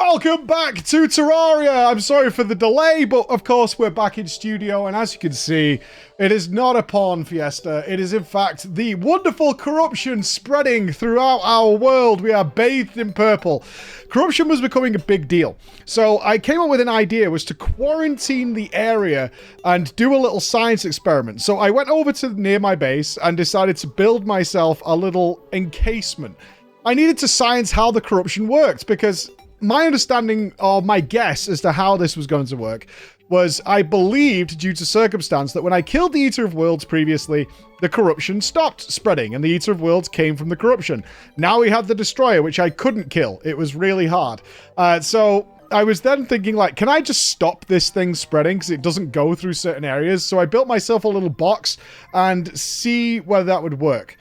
Welcome back to Terraria! I'm sorry for the delay, but of course we're back in studio, and as you can see, it is not a porn fiesta. It is in fact the wonderful corruption spreading throughout our world. We are bathed in purple. Corruption was becoming a big deal. So I came up with an idea, was to quarantine the area and do a little science experiment. So I went over to near my base and decided to build myself a little encasement. I needed to science how the corruption worked, because my understanding, or my guess as to how this was going to work, was I believed, due to circumstance, that when I killed the Eater of Worlds previously, the corruption stopped spreading, and the Eater of Worlds came from the corruption. Now we had the Destroyer, which I couldn't kill. It was really hard. So I was then thinking, like, can I just stop this thing spreading, because it doesn't go through certain areas? So I built myself a little box and see whether that would work.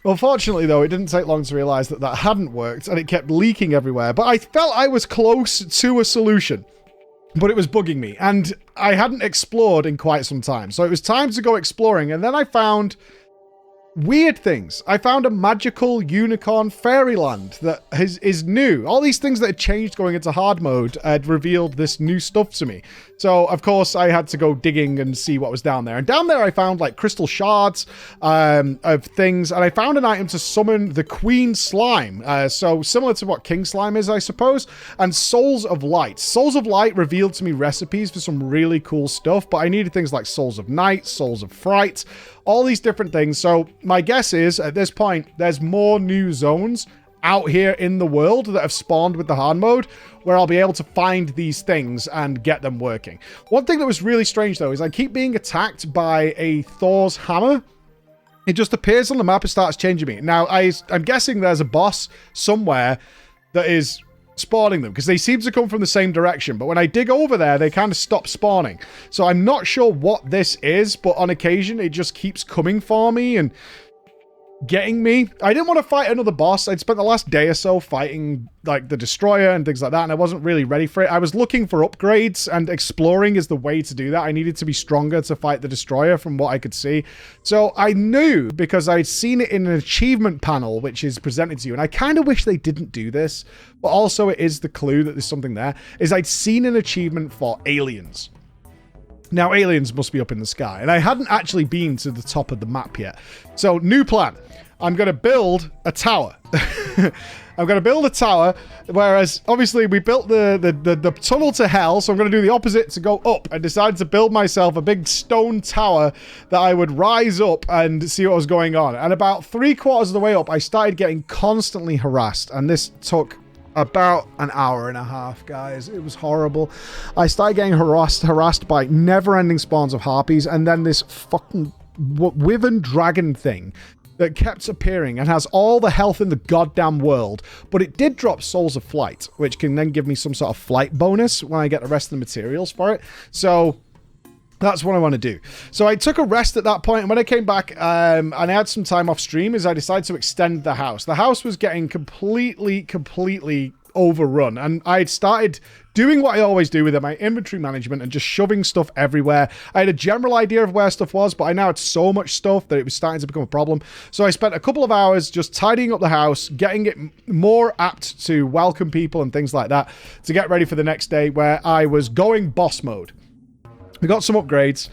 Unfortunately, though, it didn't take long to realize that that hadn't worked, and it kept leaking everywhere. But I felt I was close to a solution, but it was bugging me, and I hadn't explored in quite some time. So it was time to go exploring, and then I found weird things. I found a magical unicorn fairyland that is new. All these things that had changed going into hard mode had revealed this new stuff to me. So, of course, I had to go digging and see what was down there. And down there I found, like, crystal shards of things. And I found an item to summon the Queen Slime. So, similar to what King Slime is, I suppose. And Souls of Light. Souls of Light revealed to me recipes for some really cool stuff. But I needed things like Souls of Night, Souls of Fright, all these different things. So, my guess is, at this point, there's more new zones out here in the world that have spawned with the hard mode, where I'll be able to find these things and get them working. One thing that was really strange, though, is I keep being attacked by a Thors Hammer. It just appears on the map and starts changing me. Now, I'm guessing there's a boss somewhere that is spawning them, because they seem to come from the same direction, but when I dig over there, they kind of stop spawning. So I'm not sure what this is, but on occasion, it just keeps coming for me and getting me. I didn't want to fight another boss. I'd spent the last day or so fighting, like, the Destroyer and things like that, and I wasn't really ready for it. I was looking for upgrades, and exploring is the way to do that. I needed to be stronger to fight the Destroyer from what I could see. So I knew, because I'd seen it in an achievement panel, which is presented to you, and I kind of wish they didn't do this, but also it is the clue that there's something there, is I'd seen an achievement for aliens. Now, aliens must be up in the sky, and I hadn't actually been to the top of the map yet. So, new plan. I'm going to build a tower. I'm going to build a tower, whereas, obviously, we built the tunnel to hell, so I'm going to do the opposite to go up. I decided to build myself a big stone tower that I would rise up and see what was going on. And about 3/4 of the way up, I started getting constantly harassed, and this took about an hour and a half, guys. It was horrible. I started getting harassed by never-ending spawns of harpies, and then this fucking wyvern dragon thing that kept appearing and has all the health in the goddamn world. But it did drop Souls of Flight, which can then give me some sort of flight bonus when I get the rest of the materials for it. So that's what I want to do. So I took a rest at that point, and when I came back and I had some time off stream, I decided to extend the house. The house was getting completely overrun, and I had started doing what I always do with it, my inventory management, and just shoving stuff everywhere. I had a general idea of where stuff was, but I now had so much stuff that it was starting to become a problem. So I spent a couple of hours just tidying up the house, getting it more apt to welcome people and things like that, to get ready for the next day, where I was going boss mode. We got some upgrades,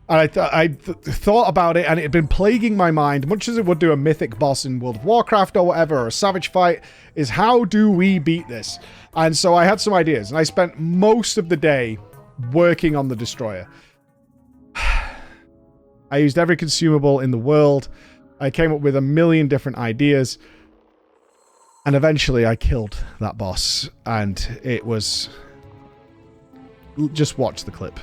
and I thought about it, and it had been plaguing my mind, much as it would do a mythic boss in World of Warcraft or whatever, or a savage fight, is how do we beat this? And so I had some ideas, and I spent most of the day working on the Destroyer. I used every consumable in the world. I came up with a million different ideas, and eventually I killed that boss, and it was... Just watch the clip.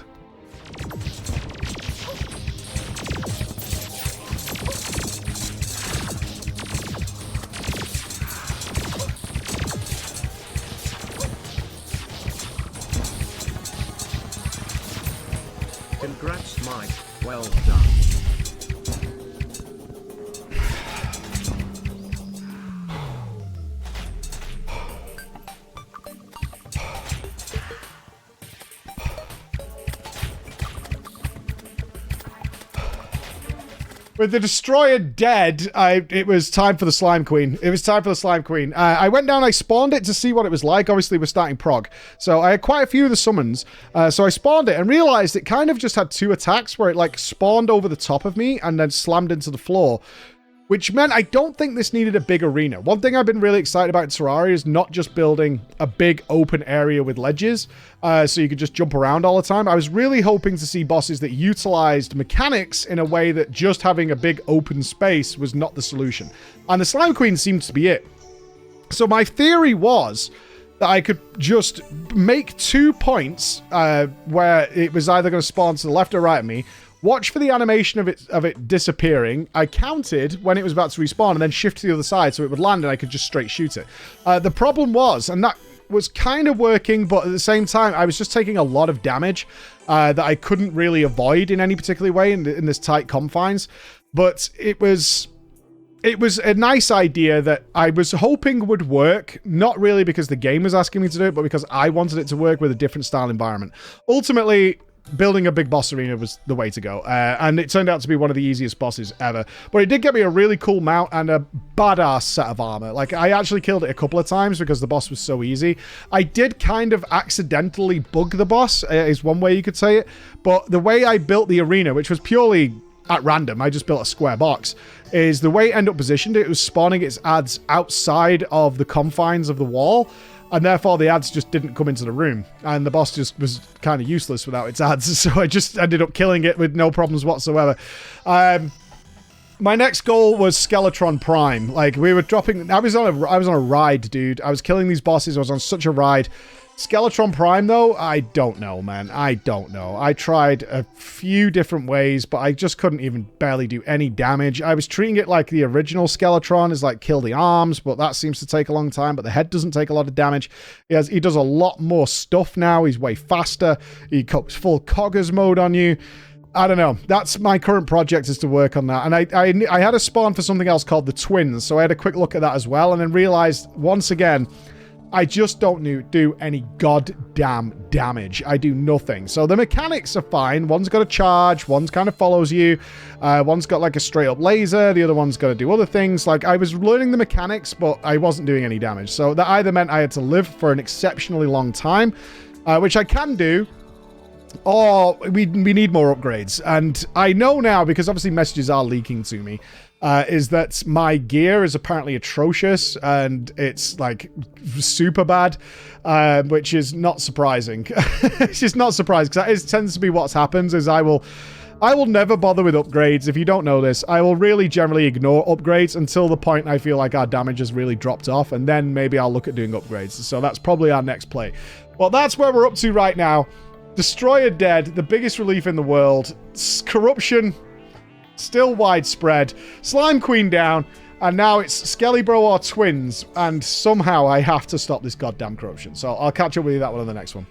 Congrats, Mike. Well done. With the destroyer dead, it was time for the slime queen. It was time for the slime queen. I went down, I spawned it to see what it was like. Obviously, we're starting prog. So I had quite a few of the summons. So I spawned it and realized it kind of just had 2 attacks where it like spawned over the top of me and then slammed into the floor. Which meant I don't think this needed a big arena. One thing I've been really excited about in Terraria is not just building a big open area with ledges, so you could just jump around all the time. I was really hoping to see bosses that utilized mechanics in a way that just having a big open space was not the solution. And the Slime Queen seems to be it. So my theory was that I could just make 2 points where it was either going to spawn to the left or right of me, watch for the animation of it disappearing. I counted when it was about to respawn and then shift to the other side so it would land and I could just straight shoot it. The problem was, and that was kind of working, but at the same time, I was just taking a lot of damage that I couldn't really avoid in any particular way in this tight confines. But it was a nice idea that I was hoping would work, not really because the game was asking me to do it, but because I wanted it to work with a different style environment. Ultimately, building a big boss arena was the way to go, and it turned out to be one of the easiest bosses ever. But it did get me a really cool mount and a badass set of armor. Like, I actually killed it a couple of times because the boss was so easy. I did kind of accidentally bug the boss, is one way you could say it, but the way I built the arena, which was purely at random, I just built a square box, is the way it ended up positioned, it was spawning its ads outside of the confines of the wall, and therefore the ads just didn't come into the room, and the boss just was kind of useless without its ads, so I just ended up killing it with no problems whatsoever. My next goal was Skeletron Prime. Like, we were dropping... I was on a ride, dude. I was killing these bosses. I was on such a ride. Skeletron Prime, though, I don't know, man. I don't know. I tried a few different ways, but I just couldn't even barely do any damage. I was treating it like the original Skeletron is like kill the arms, but that seems to take a long time, but the head doesn't take a lot of damage. He does a lot more stuff now. He's way faster. He goes full Coggers mode on you. I don't know. That's my current project, is to work on that. And I had a spawn for something else called the Twins, so I had a quick look at that as well, and then realized, once again, I just don't do any goddamn damage. I do nothing. So the mechanics are fine. One's got a charge, one's kind of follows you, one's got like a straight up laser, the other one's got to do other things. Like, I was learning the mechanics, but I wasn't doing any damage. So that either meant I had to live for an exceptionally long time, which I can do, or we need more upgrades. And I know now, because obviously messages are leaking to me, is that my gear is apparently atrocious and it's like super bad, which is not surprising. It's just not surprising, because that tends to be what happens. Is I will never bother with upgrades. If you don't know this, I will really generally ignore upgrades until the point I feel like our damage has really dropped off, and then maybe I'll look at doing upgrades. So that's probably our next play. Well, that's where we're up to right now. Destroyer dead, the biggest relief in the world. Corruption still widespread. Slime Queen down, and now it's Skelly-Bro or Twins, and somehow I have to stop this goddamn corruption. So I'll catch up with you that one on the next one.